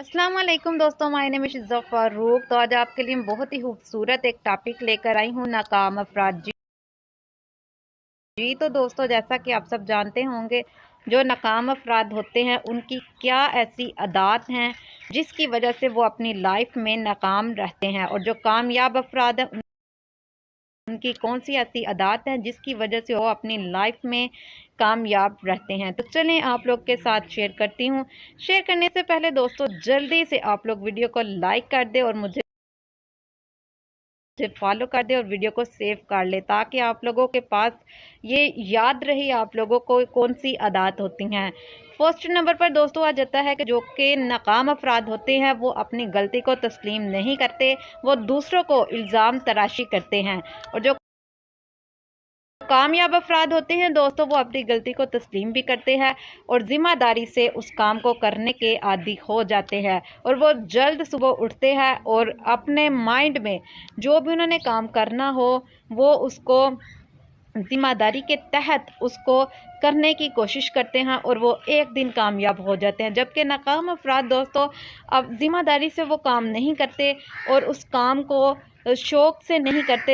अस्सलाम वालेकुम दोस्तों, माय नेम इज़ इज़्ज़त फारूक। तो आज आपके लिए बहुत ही खूबसूरत एक टॉपिक लेकर आई हूँ, नाकाम अफराद। जी तो दोस्तों, जैसा कि आप सब जानते होंगे, जो नाकाम अफराद होते हैं उनकी क्या ऐसी आदत हैं जिसकी वजह से वो अपनी लाइफ में नाकाम रहते हैं, और जो कामयाब अफराद हैं उनकी कौन सी ऐसी आदत हैं जिसकी वजह से वो अपनी लाइफ में कामयाब रहते हैं। तो चलें आप लोग के साथ शेयर करती हूँ। शेयर करने से पहले दोस्तों, जल्दी से आप लोग वीडियो को लाइक कर दें और मुझे फॉलो कर दे और वीडियो को सेव कर ले, ताकि आप लोगों के पास ये याद रहे आप लोगों को कौन सी आदत होती हैं। फर्स्ट नंबर पर दोस्तों आ जाता है कि जो कि नाकाम अफराद होते हैं वो अपनी गलती को तस्लीम नहीं करते, वो दूसरों को इल्ज़ाम तराशी करते हैं। और जो कामयाब अफराद होते हैं दोस्तों, वो अपनी गलती को तस्लीम भी करते हैं और ज़िम्मेदारी से उस काम को करने के आदी हो जाते हैं, और वो जल्द सुबह उठते हैं और अपने माइंड में जो भी उन्होंने काम करना हो वो उसको ज़िम्मेदारी के तहत उसको करने की कोशिश करते हैं, और वो एक दिन कामयाब हो जाते हैं। जबकि नाकाम अफराद दोस्तों अब ज़िम्मेदारी से वो काम नहीं करते और उस काम को शौक़ से नहीं करते,